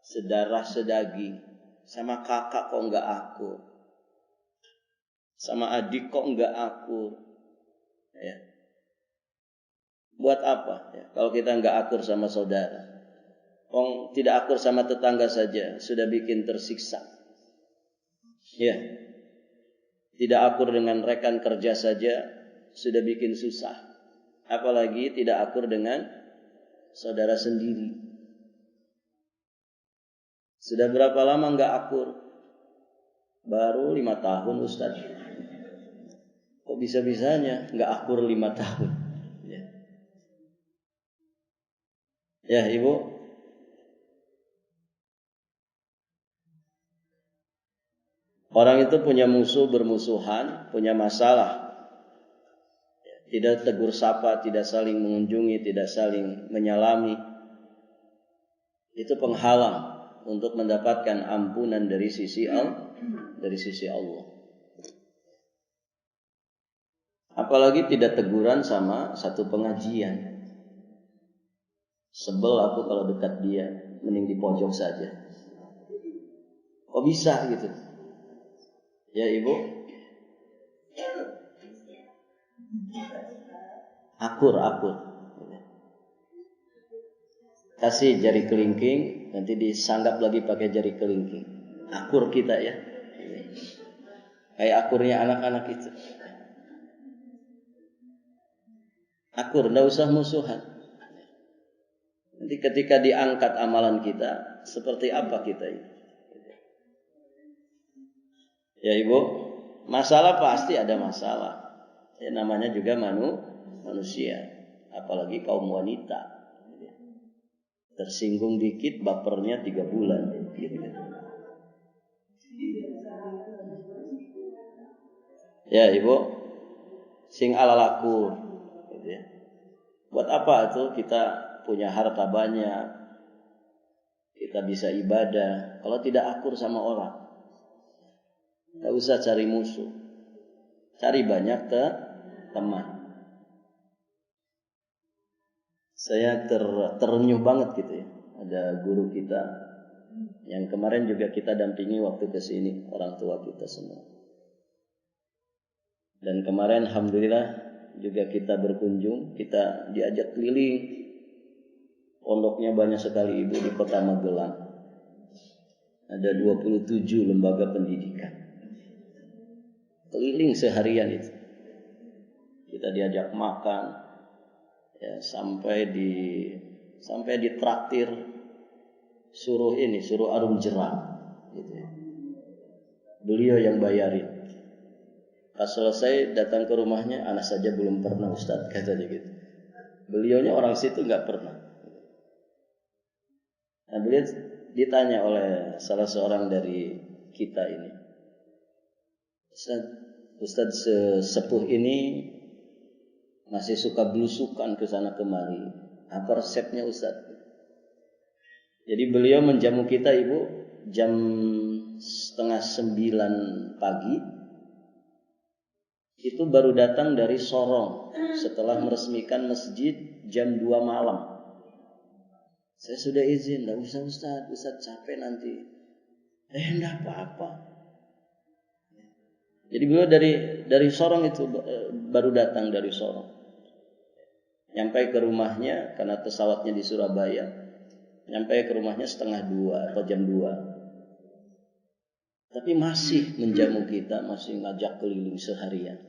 sedarah sedaging. Sama kakak kok enggak akur, sama adik kok enggak akur. Ya. Buat apa? Ya, kalau kita enggak akur sama saudara, tidak akur sama tetangga saja sudah bikin tersiksa. Ya, tidak akur dengan rekan kerja saja sudah bikin susah. Apalagi tidak akur dengan saudara sendiri. Sudah berapa lama enggak akur? Baru 5 tahun Ustaz. Kok bisa-bisanya enggak akur 5 tahun? Ya Ibu. Orang itu punya musuh, bermusuhan, punya masalah. Tidak tegur sapa, tidak saling mengunjungi, tidak saling menyalami. Itu penghalang untuk mendapatkan ampunan dari sisi Allah. Apalagi tidak teguran sama satu pengajian. Sebel aku kalau dekat dia, mending di pojok saja. Kok bisa gitu? Ya Ibu. Akur. Kasih jari kelingking, nanti disanggap lagi pakai jari kelingking. Akur kita ya. Kayak akurnya anak-anak itu. Akur, enggak usah musuhan. Nanti ketika diangkat amalan kita, seperti apa kita ini? Ya Ibu, masalah pasti ada masalah. Ya, namanya juga manusia, apalagi kaum wanita. Tersinggung dikit, bapernya 3 bulan. Gitu. Ya Ibu, sing alalakur. Gitu ya. Buat apa itu kita punya harta banyak, kita bisa ibadah, kalau tidak akur sama orang? Gak usah cari musuh, cari banyak teman. Saya terenyuh banget gitu ya. Ada guru kita yang kemarin juga kita dampingi waktu kesini, orang tua kita semua. Dan kemarin alhamdulillah juga kita berkunjung, kita diajak keliling. Pondoknya banyak sekali Ibu di Kota Magelang. Ada 27 lembaga pendidikan. Keliling seharian itu. Kita diajak makan. Ya, sampai di traktir suruh arum jeram gitu ya. Beliau yang bayarin. Pas selesai datang ke rumahnya, anak saja belum pernah Ustaz, katanya gitu. Beliaunya orang situ enggak pernah. Nah, beliau ditanya oleh salah seorang dari kita ini, Ustaz sepuh ini masih suka belusukan ke sana kemari. Apa resepnya Ustaz? Jadi beliau menjamu kita Ibu jam 8:30 pagi. Itu baru datang dari Sorong setelah meresmikan masjid jam 2 malam. Saya sudah izin, enggak usah Ustaz capek nanti. Enggak apa-apa. Jadi beliau dari Sorong itu baru datang dari Sorong. Nyampe ke rumahnya karena pesawatnya di Surabaya. Nyampe ke rumahnya 1:30 atau jam 2. Tapi masih menjamu kita, masih ngajak keliling seharian.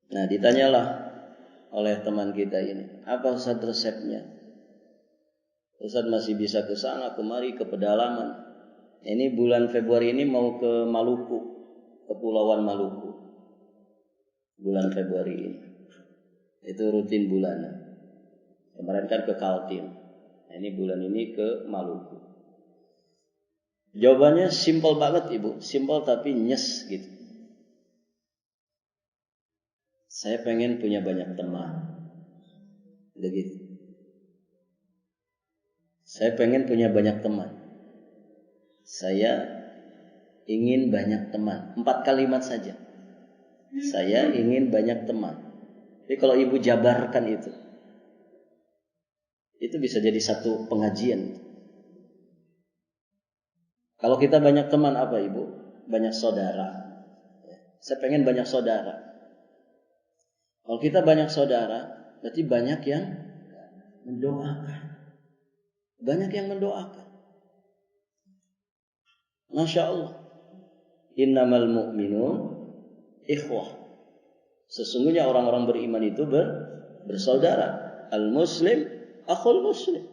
Nah, ditanyalah oleh teman kita ini, apa Ustaz resepnya? Ustaz masih bisa ke sana kemari ke pedalaman. Ini bulan Februari ini mau ke Maluku, Kepulauan Maluku. Bulan Februari ini. Itu rutin bulanan. Kemarin kan ke Kaltim. Nah, ini bulan ini ke Maluku. Jawabannya simpel banget Ibu, simpel tapi nyes gitu. Saya pengen punya banyak teman. Begitu. Saya pengen punya banyak teman. Saya ingin banyak teman. 4 kalimat saja. Saya ingin banyak teman. Jadi kalau Ibu jabarkan itu bisa jadi satu pengajian. Kalau kita banyak teman apa Ibu? Banyak saudara. Saya pengen banyak saudara. Kalau kita banyak saudara, berarti banyak yang mendoakan. Banyak yang mendoakan. Masya Allah. Innamal mu'minun ikhwah. Sesungguhnya orang-orang beriman itu bersaudara. Al-muslim akhul muslim.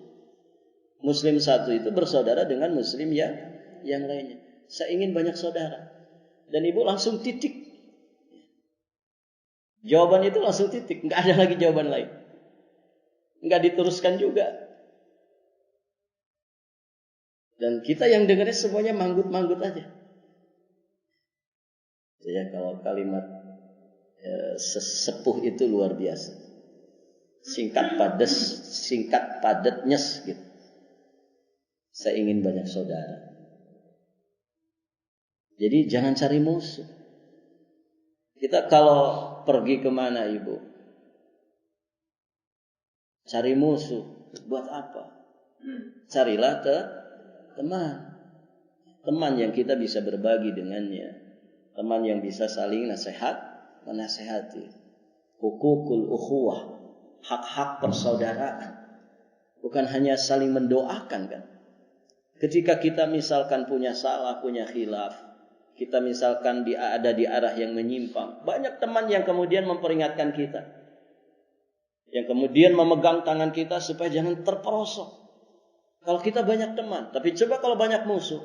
Muslim satu itu bersaudara dengan muslim yang lainnya. Saya ingin banyak saudara. Dan Ibu langsung titik. Jawaban itu langsung titik. Nggak ada lagi jawaban lain. Nggak diteruskan juga. Dan kita yang dengarnya semuanya manggut-manggut aja. Ya, kalau kalimat sesepuh itu luar biasa. Singkat padat nyes gitu. Saya ingin banyak saudara. Jadi jangan cari musuh. Kita kalau pergi kemana Ibu? Cari musuh. Buat apa? Carilah teman. Teman yang kita bisa berbagi dengannya. Teman yang bisa saling menasehati. Hukukul ukhuwah. Hak-hak persaudaraan. Bukan hanya saling mendoakan kan. Ketika kita misalkan punya salah, punya khilaf, kita misalkan ada di arah yang menyimpang, banyak teman yang kemudian memperingatkan kita, yang kemudian memegang tangan kita supaya jangan terperosok. Kalau kita banyak teman, tapi coba kalau banyak musuh,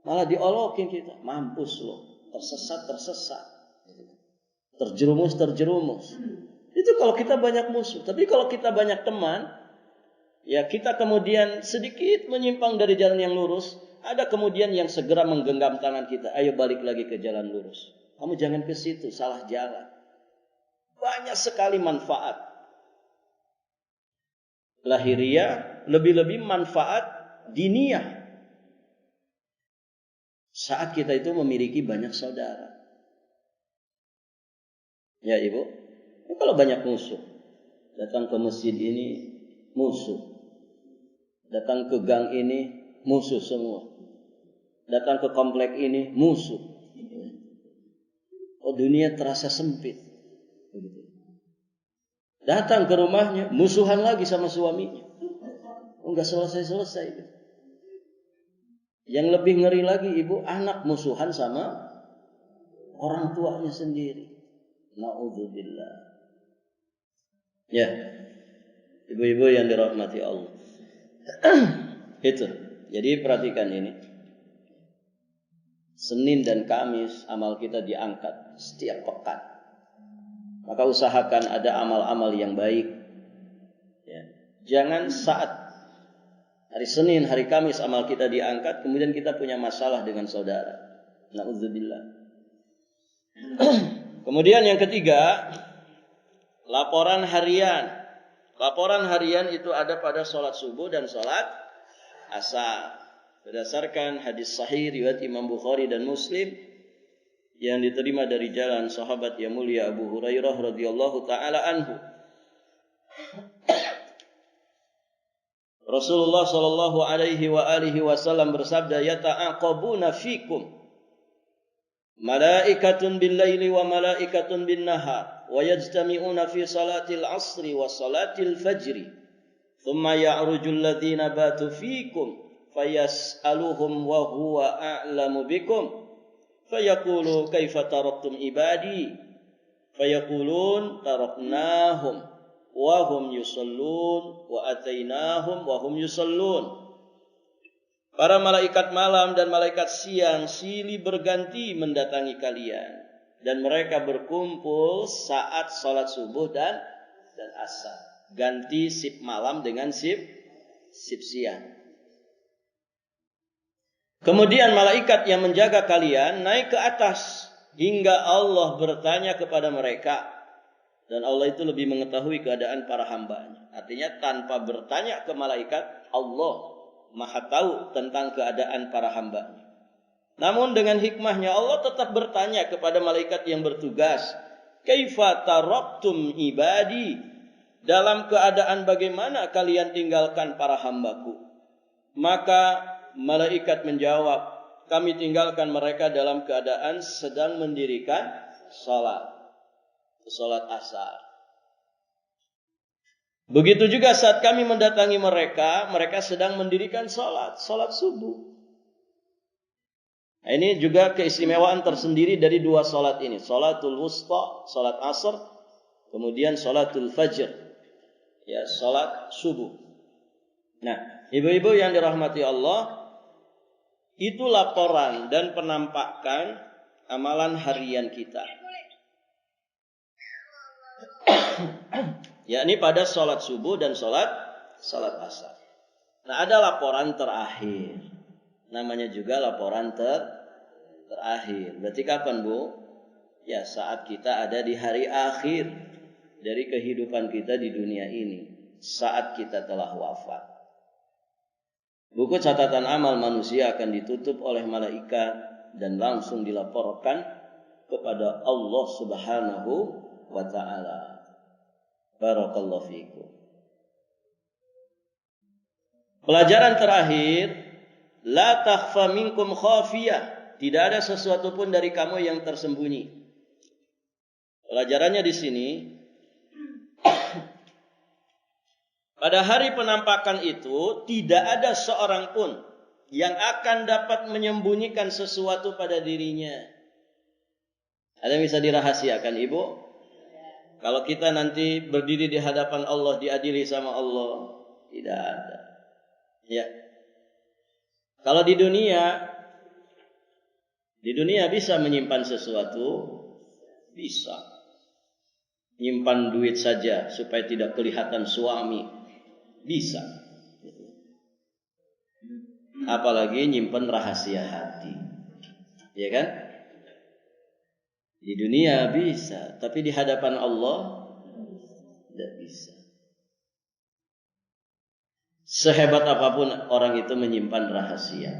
malah diolokin kita, mampus loh, tersesat, terjerumus. Itu kalau kita banyak musuh. Tapi kalau kita banyak teman, ya kita kemudian sedikit menyimpang dari jalan yang lurus, ada kemudian yang segera menggenggam tangan kita. Ayo balik lagi ke jalan lurus. Kamu jangan ke situ, salah jalan. Banyak sekali manfaat. Lahiriah, lebih-lebih manfaat diniyah. Saat kita itu memiliki banyak saudara. Ya Ibu, kalau banyak musuh. Datang ke masjid ini, musuh. Datang ke gang ini, musuh semua. Datang ke komplek ini, musuh. Oh, dunia terasa sempit. Datang ke rumahnya, musuhan lagi sama suaminya. Oh, enggak selesai-selesai. Yang lebih ngeri lagi Ibu, anak musuhan sama orang tuanya sendiri. Na'udzubillah. Ya, ibu-ibu yang dirahmati Allah. Itu. Jadi perhatikan ini. Senin dan Kamis amal kita diangkat setiap pekan. Maka usahakan ada amal-amal yang baik. Ya. Jangan saat hari Senin, hari Kamis amal kita diangkat, kemudian kita punya masalah dengan saudara. Na'udzubillah. Kemudian yang ketiga, laporan harian. Laporan harian itu ada pada sholat subuh dan sholat asar. Berdasarkan hadis sahih riwayat Imam Bukhari dan Muslim yang diterima dari jalan sahabat yang mulia Abu Hurairah radhiyallahu taala anhu. Rasulullah sallallahu alaihi wa alihi wasallam bersabda, "Yata'aqabuna fikum Malaikatun bil laili wa malaikatun bin nahar wa yajtami'una fi salatil asri wa salatil fajri thumma ya'rujul ladzina batu fikum fayas'aluhum wa huwa a'lamu bikum fayaqulu kaifa taraktum ibadi fayaqulun taraknahum wa hum yusallun wa atainahum wa hum yusallun. Para malaikat malam dan malaikat siang silih berganti mendatangi kalian dan mereka berkumpul saat salat subuh dan asar. Ganti sip malam dengan sip siang. Kemudian malaikat yang menjaga kalian naik ke atas hingga Allah bertanya kepada mereka, dan Allah itu lebih mengetahui keadaan para hambanya. Artinya tanpa bertanya ke malaikat, Allah Maha tahu tentang keadaan para hambanya. Namun dengan hikmahnya Allah tetap bertanya kepada malaikat yang bertugas, kaifa taraktum ibadi, dalam keadaan bagaimana kalian tinggalkan para hambaku? Maka malaikat menjawab, kami tinggalkan mereka dalam keadaan sedang mendirikan salat asar. Begitu juga saat kami mendatangi mereka, mereka sedang mendirikan salat subuh. Nah, ini juga keistimewaan tersendiri dari dua salat ini. Salatul wusta, salat asar, kemudian salatul fajr, ya, salat subuh. Nah, ibu-ibu yang dirahmati Allah, itu laporan dan penampakan amalan harian kita. Yakni pada sholat subuh dan sholat asar. Nah, ada laporan terakhir. Namanya juga laporan terakhir. Berarti kapan, Bu? Ya, saat kita ada di hari akhir dari kehidupan kita di dunia ini. Saat kita telah wafat. Buku catatan amal manusia akan ditutup oleh malaikat dan langsung dilaporkan kepada Allah Subhanahu wa ta'ala. Barakallahu fiikum. Pelajaran terakhir, la takhfa minkum khafiyah, tidak ada sesuatu pun dari kamu yang tersembunyi. Pelajarannya di sini, pada hari penampakan itu tidak ada seorang pun yang akan dapat menyembunyikan sesuatu pada dirinya. Ada yang bisa dirahasiakan, Ibu? Kalau kita nanti berdiri di hadapan Allah, diadili sama Allah, tidak ada. Ya. Kalau di dunia bisa menyimpan sesuatu, bisa. Nyimpan duit saja supaya tidak kelihatan suami, bisa. Apalagi nyimpan rahasia hati. Ya kan? Di dunia bisa, tapi di hadapan Allah tidak bisa. Sehebat apapun orang itu menyimpan rahasia,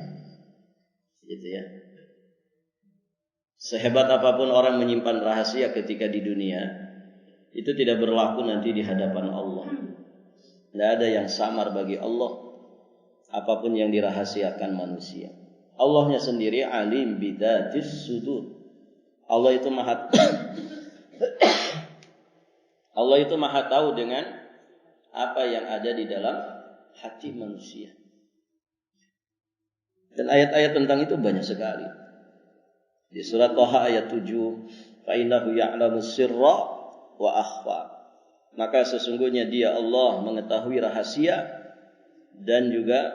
gitu ya. Sehebat apapun orang menyimpan rahasia ketika di dunia, itu tidak berlaku nanti di hadapan Allah. Tidak ada yang samar bagi Allah, apapun yang dirahasiakan manusia. Allahnya sendiri alim bidzatis sudur. Allah itu maha tahu dengan apa yang ada di dalam hati manusia. Dan ayat-ayat tentang itu banyak sekali. Di surat Thaha ayat 7, fa innahu ya'lamu sirra wa akhfa. Maka sesungguhnya Dia Allah mengetahui rahasia dan juga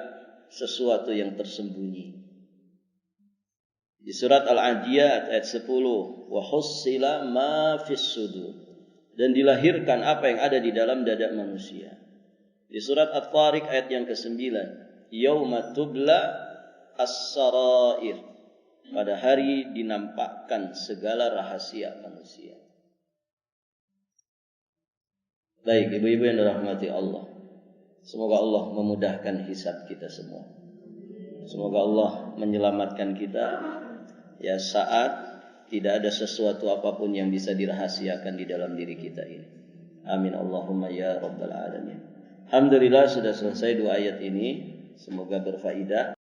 sesuatu yang tersembunyi. Di surat Al-Adiyat ayat 10, wa hussila ma fis sudur, dan dilahirkan apa yang ada di dalam dada manusia. Di surat At-Tariq ayat yang ke-9, yauma tubla as-sarair, pada hari dinampakkan segala rahasia manusia. Baik, ibu-ibu yang dirahmati Allah, semoga Allah memudahkan hisab kita semua. Semoga Allah menyelamatkan kita, ya, saat tidak ada sesuatu apapun yang bisa dirahasiakan di dalam diri kita ini. Amin Allahumma ya rabbal alamin. Alhamdulillah sudah selesai 2 ayat ini. Semoga berfaedah.